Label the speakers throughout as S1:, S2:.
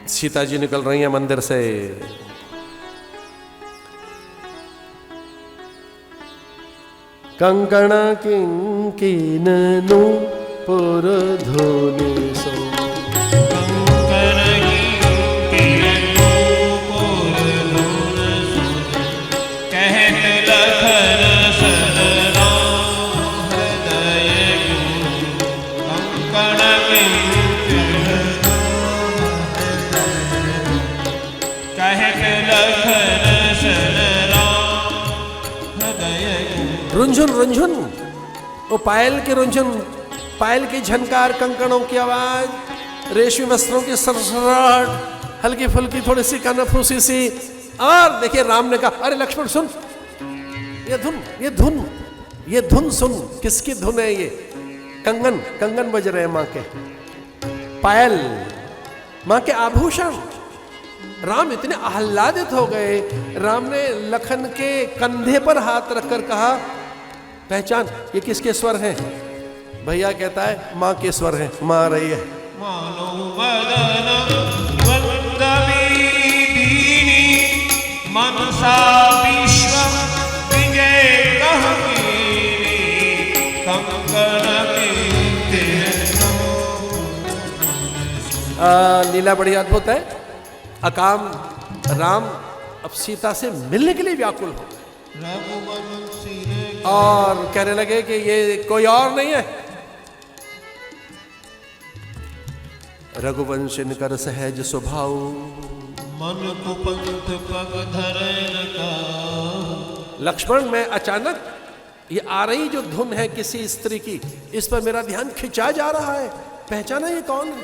S1: सीता जी निकल रही हैं मंदिर से। कंकण किंकिन नु पुरधुनि सो,
S2: कंकण किंकिन नु पुरधुनि सो, कहत लखन सन राम हृदय गुण। कंकण किंकिन कहत लखन सन राम हृदय गुण।
S1: रुंझुन रुंझुन, वो पायल के रुंझुन, पायल की झनकार, कंकड़ों की आवाज, रेशमी वस्त्रों की सरसराहट, हल्की फुल्की थोड़ी सी कानाफूसी सी। और देखिए राम ने कहा, अरे लक्ष्मण सुन, ये धुन, ये धुन, ये धुन सुन। किसकी धुन है ये? कंगन, कंगन बज रहे हैं मां के, पायल, मां के आभूषण। राम इतने आह्लादित हो गए, राम ने लखन के कंधे पर हाथ रखकर कहा, पहचान ये किसके स्वर हैं? भैया कहता है मां के स्वर हैं, मां आ रही है।
S2: मानो वदन वंदमी दीनी, मनसा विश्व विजय कहमीनी। कंकण किंकिन
S1: लीला बड़ी अद्भुत है। अकाम राम अब सीता से मिलने के लिए व्याकुल हो और कहने लगे कि ये कोई और नहीं है, रघुवंश कर सहज स्वभाव,
S2: मन कुपंथ पग धरन का।
S1: लक्ष्मण मैं अचानक ये आ रही जो धुन है किसी स्त्री की, इस पर मेरा ध्यान खिंचा जा रहा है। पहचाना ये कौन है?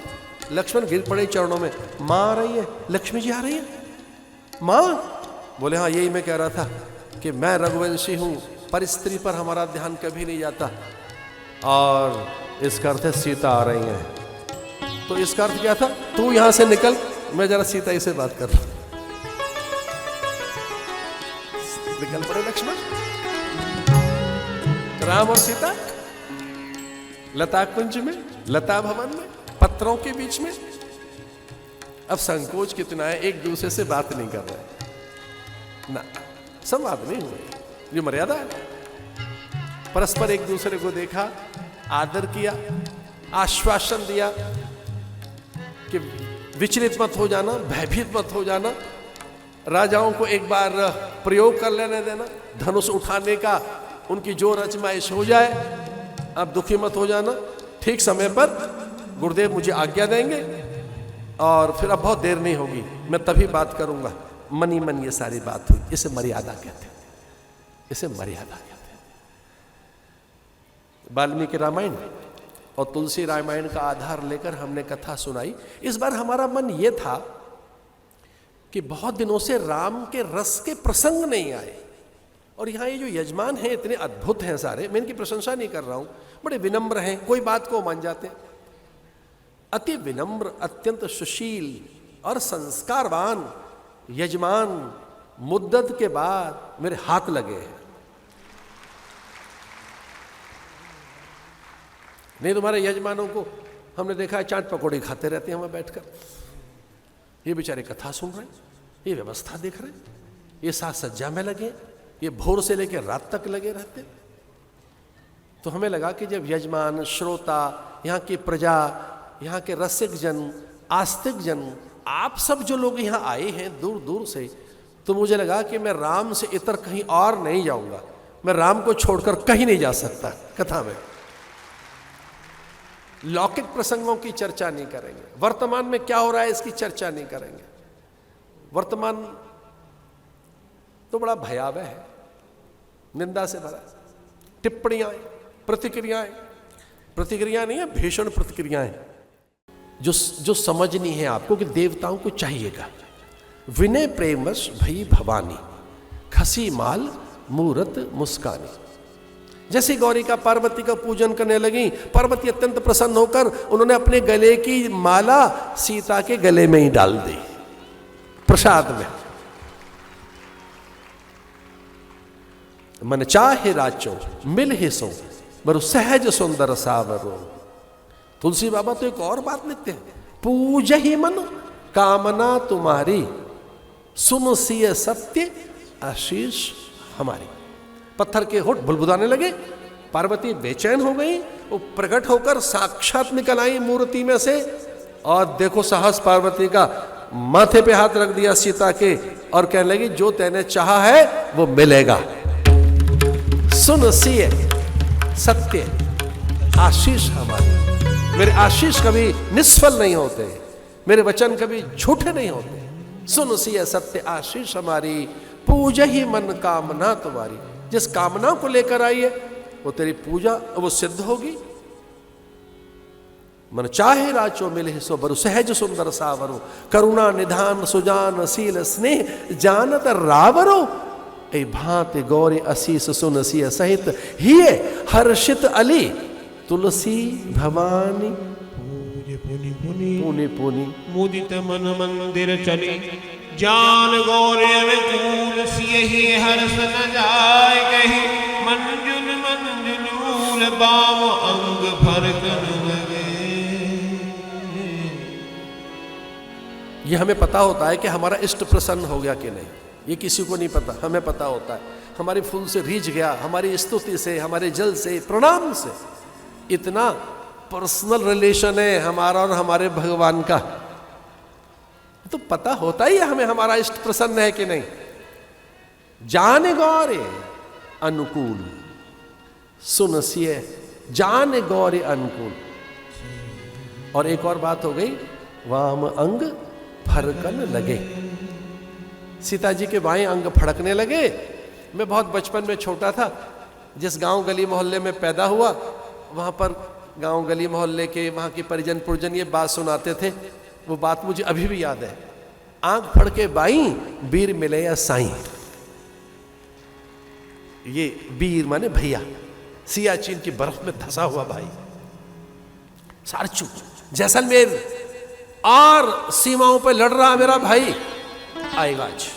S1: लक्ष्मण गिर पड़े चरणों में, मां आ रही है, लक्ष्मी जी आ रही है। मां बोले हाँ यही मैं कह रहा था कि मैं रघुवंशी हूं, पर स्त्री पर हमारा ध्यान कभी नहीं जाता। और इसका अर्थ है सीता आ रही है। तो इसका अर्थ क्या था? तू यहां से निकल, मैं जरा सीता ही से बात कर रहा हूं। निकल पड़े लक्ष्मण, राम और सीता लता कुंज में, लता भवन में, पत्रों के बीच में। अब संकोच कितना है, एक दूसरे से बात नहीं कर रहे ना, संवाद नहीं हुए, ये मर्यादा है। परस्पर एक दूसरे को देखा, आदर किया, आश्वासन दिया कि विचलित मत हो जाना, भयभीत मत हो जाना। राजाओं को एक बार प्रयोग कर लेने देना, धनुष उठाने का उनकी जो रचमाइश हो जाए, अब दुखी मत हो जाना। ठीक समय पर गुरुदेव मुझे आज्ञा देंगे और फिर अब बहुत देर नहीं होगी, मैं तभी बात करूंगा। मनी मन ये सारी बात हुई। इसे मर्यादा कहते हैं, इसे मर्यादा कहते हैं। वाल्मीकि रामायण और तुलसी रामायण का आधार लेकर हमने कथा सुनाई। इस बार हमारा मन ये था कि बहुत दिनों से राम के रस के प्रसंग नहीं आए, और यहाँ ये जो यजमान हैं इतने अद्भुत हैं सारे, मैं इनकी प्रशंसा नहीं कर रहा हूँ, बड़े विनम्र हैं, कोई बात को मान जाते हैं। अति विनम्र, अत्यंत सुशील और संस्कारवान यजमान मुद्दत के बाद मेरे हाथ लगे हैं। नहीं तुम्हारे यजमानों को हमने देखा है चाट पकौड़ी खाते रहते हैं वहां बैठकर, ये बेचारे कथा सुन रहे हैं, ये व्यवस्था देख रहे हैं, ये साज सज्जा में लगे, ये भोर से लेकर रात तक लगे रहते। तो हमें लगा कि जब यजमान, श्रोता, यहाँ की प्रजा, यहाँ के रसिक जन, आस्तिक जन, आप सब जो लोग यहाँ आए हैं दूर दूर से, तो मुझे लगा कि मैं राम से इतर कहीं और नहीं जाऊंगा, मैं राम को छोड़कर कहीं नहीं जा सकता। कथा में लौकिक प्रसंगों की चर्चा नहीं करेंगे, वर्तमान में क्या हो रहा है इसकी चर्चा नहीं करेंगे। वर्तमान तो बड़ा भयावह है, निंदा से भरा, टिप्पणियां, प्रतिक्रियाएं, प्रतिक्रिया नहीं है, भीषण प्रतिक्रियाएं जो समझनी है आपको कि देवताओं को चाहिएगा। विनय प्रेमस भई भवानी, खसी माल मूरत मुस्कानी। जैसे गौरी का पार्वती का पूजन करने लगी, पार्वती अत्यंत प्रसन्न होकर उन्होंने अपने गले की माला सीता के गले में ही डाल दी, प्रसाद में। मन चाहे राचो मिल ही सो बरु सहज सुंदर सावरो। तुलसी बाबा तो एक और बात लिखते हैं, पूज ही मन कामना तुम्हारी, सुन सिय सत्य आशीष हमारी। पत्थर के होठ बुलबुलाने लगे, पार्वती बेचैन हो गई, वो प्रकट होकर साक्षात निकल आई मूर्ति में से, और देखो साहस पार्वती का, माथे पे हाथ रख दिया सीता के और कहने लगी जो तैने चाहा है वो मिलेगा। सुन सिय सत्य आशीष हमारी, मेरे आशीष कभी निष्फल नहीं होते, मेरे वचन कभी झूठे नहीं होते। सुन सिय सत्य आशीष हमारी, पूजा ही मन कामना तुम्हारी। जिस कामना को लेकर आई है वो तेरी पूजा वो सिद्ध होगी। मन चाहे राचो मिले सो बरु, सहज सुंदर सावरो, करुणा निधान सुजान शील स्नेह जानत रावरो, ए भांति गौरी असीस सुन सिय सहित हिये हर्षित अली, तुलसी भवानी पुनि पुनि
S2: मुदित मन मंदिर चली, जान गौर अनुकूल सिय ही हर्ष न जाय कही, मंजुल मंजुल बाम अंग फरकन लगे।
S1: ये हमें पता होता है कि हमारा इष्ट प्रसन्न हो गया कि नहीं, ये किसी को नहीं पता, हमें पता होता है। हमारे फूल से रीझ गया, हमारी स्तुति से, हमारे जल से, प्रणाम से। इतना पर्सनल रिलेशन है हमारा और हमारे भगवान का, तो पता होता ही है हमें हमारा इष्ट प्रसन्न है कि नहीं। जाने गौरे अनुकूल सुन सिय, जाने गौरे अनुकूल। और एक और बात हो गई, वाम अंग फरकन लगे, सीता जी के बाएं अंग फड़कने लगे। मैं बहुत बचपन में छोटा था, जिस गांव गली मोहल्ले में पैदा हुआ, वहां पर गांव गली मोहल्ले के वहां के परिजन पुरजन ये बात सुनाते थे, वो बात मुझे अभी भी याद है। आंख फड़ के बाई बीर मिले या साईं, ये बीर माने भैया, सियाचिन की बर्फ में धंसा हुआ भाई, सारचू जैसलमेर और सीमाओं पे लड़ रहा मेरा भाई आएगा आज।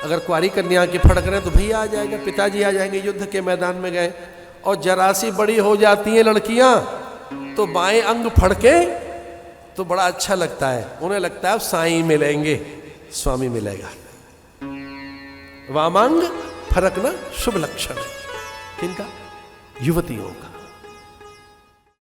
S1: अगर कुंवारी कन्या की फड़क रहे तो भैया आ जाएगा, पिताजी आ जाएंगे, युद्ध के मैदान में गए। और जरा सी बड़ी हो जाती हैं लड़कियां तो बाएं अंग फड़के तो बड़ा अच्छा लगता है, उन्हें लगता है साईं मिलेंगे, स्वामी मिलेगा। वामांग फरकना शुभ लक्षण है किनका? युवतियों का।